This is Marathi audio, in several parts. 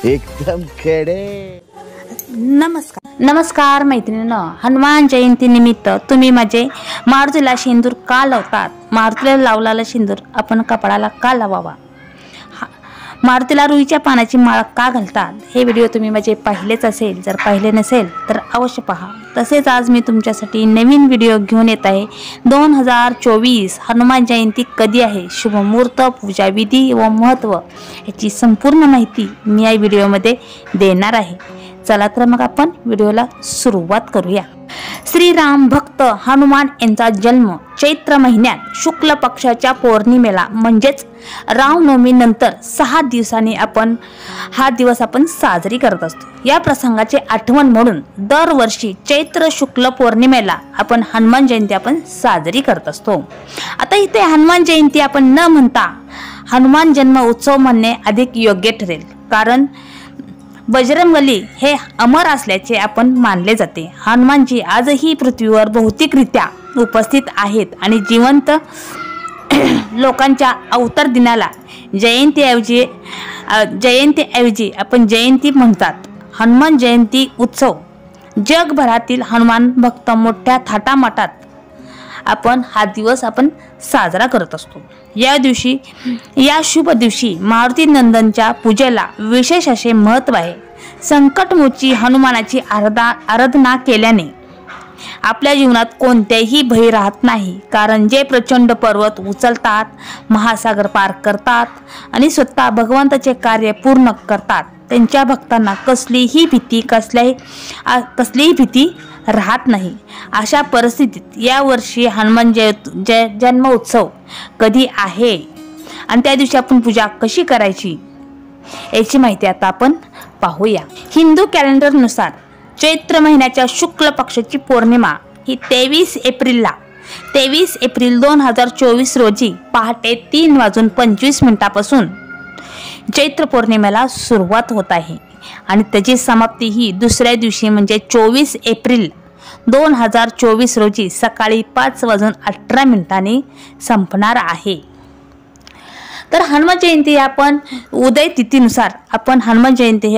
एकदम खडे। नमस्कार मैत्रिणींनो, हनुमान जयंती निमित्त तुम्ही माझे मारुतीला शेंदूर का लावतात? मारुतीला लावलेला शेंदूर आपण कपाळाला का लावावा? मारुतीला रुईच्या पानाची माळ का घालतात? हे व्हिडिओ तुम्ही माझे पाहिलेच असेल, जर पाहिले नसेल तर अवश्य पहा। तसेच आज मी तुमच्यासाठी नवीन व्हिडिओ घेऊन येत आहे। 2024 हनुमान जयंती कधी आहे, शुभ मुहूर्त, पूजा विधी व महत्त्व याची संपूर्ण माहिती मी या व्हिडिओमध्ये देणार आहे। चला तर मग आपण व्हिडिओला सुरुवात करूया। श्रीराम भक्त हनुमान यांचा जन्म चैत्र महिन्यात शुक्ल पक्षाच्या पौर्णिमेला म्हणजेच रामनवमी नंतर 6 दिवसांनी आपण हा दिवस साजरी करत असतो। या प्रसंगाची आठवण म्हणून दरवर्षी चैत्र शुक्ल पौर्णिमेला आपण हनुमान जयंती साजरी करत असतो। आता इथे हनुमान जयंती आपण न म्हणता हनुमान जन्म उत्सव म्हणणे अधिक योग्य ठरेल, कारण बजरंगबली हे अमर असल्याचे आपण मानले जाते। हनुमानजी आजही पृथ्वीवर भौतिकरित्या उपस्थित आहेत आणि जिवंत लोकांच्या अवतार दिनाला जयंतीऐवजी आपण जयंती म्हणतात। हनुमान जयंती उत्सव जगभरातील हनुमान भक्त मोठ्या थाटामाटात आपण हा दिवस साजरा करत असतो। या शुभ दिवशी मारुती नंदनच्या पूजेला विशेष असे महत्त्व आहे। संकटमोची हनुमानाची आराधना केल्याने आपल्या जीवनात कोणतेही भय राहत नाही, कारण जे प्रचंड पर्वत उचलतात, महासागर पार करतात आणि स्वतः भगवंताचे कार्य पूर्ण करतात, त्यांच्या भक्तांना कसलीही भीती राहत नाही। अशा परिस्थितीत या वर्षी हनुमान जन्म उत्सव कधी आहे आणि त्या दिवशी आपण पूजा कशी करायची याची माहिती आता आपण पाहूया। हिंदू कॅलेंडर नुसार चैत्र महिन्याच्या शुक्ल पक्षाची पौर्णिमा ही 23 एप्रिल 2024 रोजी पहाटे 3:25 पासून चैत्र पौर्णिमेला सुरुवात होत आहे आणि त्याची समाप्ती ही दुसऱ्या दिवशी म्हणजे 24 एप्रिल 2024 रोजी सकाळी 5:18 संपणार आहे। तर हनुमान जयंती आपण उदय तिथीनुसार हनुमान जयंती हे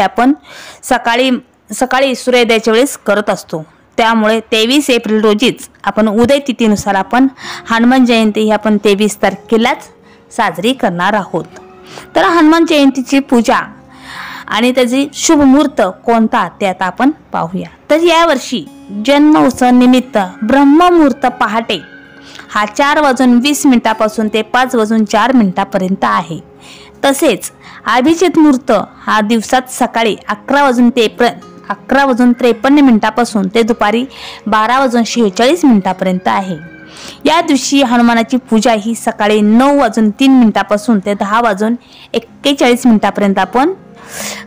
सकाळी सूर्योदयाच्या वेळेस करत असतो। त्यामुळे 23 एप्रिल रोजीच उदय तिथीनुसार हनुमान जयंती ही 23 तारखेलाच साजरी करणार आहोत। तर हनुमान जयंतीची पूजा आणि त्याची शुभ मुहूर्त कोणता ते आता आपण पाहूया। तर या वर्षी जन्म उत्सव निमित्त ब्रह्ममुहूर्त पहाटे हा 4:20 पासून ते 5:04 पर्यंत आहे। तसेच अभिजित मुहूर्त हा दिवसात सकाळी 11:53 पासून ते दुपारी 12:46 पर्यंत आहे। या दिवशी हनुमानाची पूजा ही सकाळी 9:03 पासून ते 10:41 पर्यंत आपण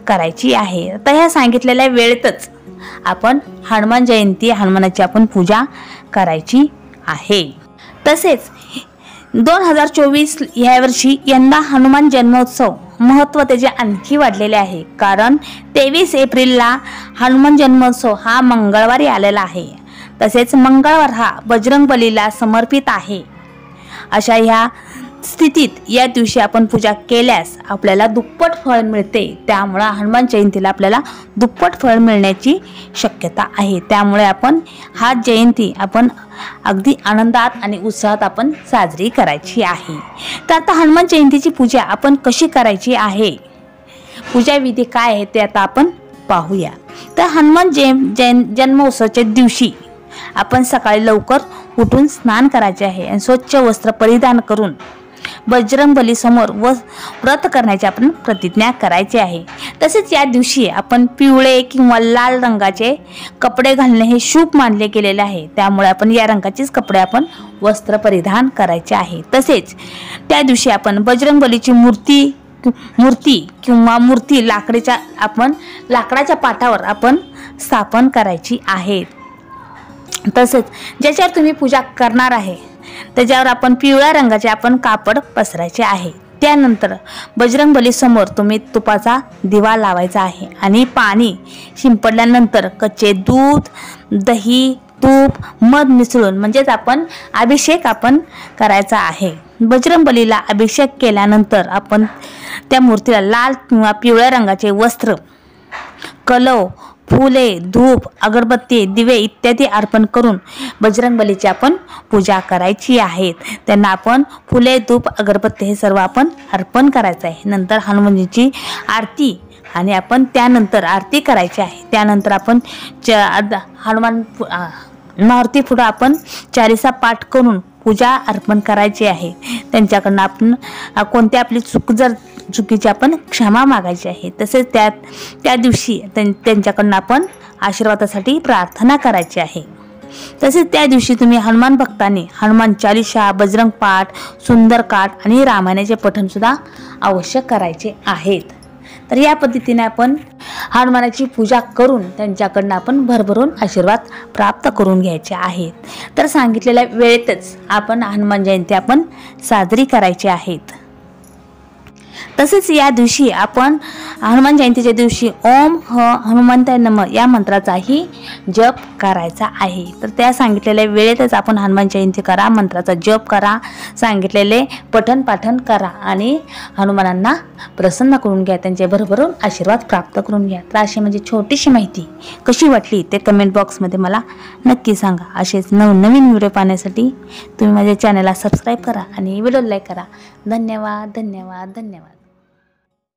करायची आहे। तर ह्या सांगितलेल्या वेळेतच हनुमान जयंती हनुमानाची पूजा करायची आहे। तसेच 2024 या वर्षी यंदा हनुमान जन्मोत्सव महत्त्व त्याचे आणखी वाढलेले आहे, कारण 23 एप्रिलला हनुमान जन्मोत्सव हा मंगळवारी आलेला आहे। तसेच मंगळवार हा बजरंगबलीला समर्पित आहे। अशा ह्या स्थितीत या दिवशी आपण पूजा केल्यास आपल्याला दुप्पट फळ मिळते। त्यामुळे हनुमान जयंतीला आपल्याला दुप्पट फळ मिळण्याची शक्यता आहे। त्यामुळे हा जयंती अगदी आनंदात आणि उत्साहात साजरी करायची आहे। तर आता हनुमान जयंतीची पूजा कशी करायची आहे, पूजा विधी काय आहे ते आता आपण पाहूया। तर हनुमान जन्मोत्सवाच्या दिवशी सकाळी लवकर उठून स्नान करायचे आहे आणि स्वच्छ वस्त्र परिधान करून बजरंगबली समोर व्रत करण्याची प्रतिज्ञा करायची आहे। तसेच या दिवशी पिवळे किंवा लाल रंगाचे कपडे घालणे हे शुभ मानले गेलेले आहे। त्यामुळे या रंगाचेच कपडे वस्त्र परिधान करायचे आहे। तसेच त्या दिवशी बजरंगबलीची मूर्ती लाकडाच्या पाटावर स्थापन करायची आहे। तसेच ज्याच्यावर तुम्ही पूजा करणार आहे त्याच्यावर पिवळ्या रंगाचे कापड पसरायचे आहे। त्यानंतर बजरंगबली समोर तुम्ही तुपाचा दिवा लावायचा आहे आणि पाणी शिंपडल्यानंतर कच्चे दूध, दही तूप मध मिसळून म्हणजेच आपण अभिषेक आपण करायचा आहे। बजरंगबलीला अभिषेक केल्यानंतर आपण त्या मूर्तीला लाल किंवा पिवळ्या रंगाचे वस्त्र, कलव, फुले, धूप, अगरबत्ती, दिवे इत्यादी अर्पण करून बजरंगबलीची आपण पूजा करायची आहे। त्यांना आपण फुले, धूप, अगरबत्ती हे सर्व आपण अर्पण करायचं आहे। नंतर हनुमानजीची आरती आणि आपण त्यानंतर आरती करायची आहे। त्यानंतर आपण हनुमान मारुती पुढे आपण चालीसा पाठ करून पूजा अर्पण करायची आहे। त्यांच्याकडनं आपण कोणती आपली चुकीची आपण क्षमा मागायची आहे। तसेच त्या दिवशी त्यांच्याकडनं आपण आशीर्वादासाठी प्रार्थना करायची आहे। तसेच त्या दिवशी तुम्ही हनुमान भक्तांनी हनुमान चालीसा, बजरंग पाठ, सुंदरकांड आणि रामायणाचे पठण सुद्धा अवश्य करायचे आहेत। तर या पद्धतीने आपण हनुमानाची पूजा करून त्यांच्याकडनं आपण भरभरून आशीर्वाद प्राप्त करून घ्यायचे आहेत। तर सांगितलेल्या वेळेतच आपण हनुमान जयंती आपण साजरी करायची आहेत। तसेच या दिवशी आपण हनुमान जयंतीच्या दिवशी ओम हनुमंताय नमः या मंत्राचाही जप करायचा आहे। तर त्या सांगितलेल्या वेळेतच आपण हनुमान जयंती करा, मंत्राचा जप करा, सांगितलेले पठण पाठन करा आणि हनुमानांना प्रसन्न करून घ्या, त्यांचे भरभरून आशीर्वाद प्राप्त करून घ्या। तर अशी म्हणजे छोटीशी माहिती कशी वाटली ते कमेंट बॉक्समध्ये मला नक्की सांगा। असेच नवनवीन व्हिडिओ पाहण्यासाठी तुम्ही माझ्या चॅनलला सबस्क्राईब करा आणि व्हिडिओ लाईक करा। धन्यवाद धन्यवाद धन्यवाद।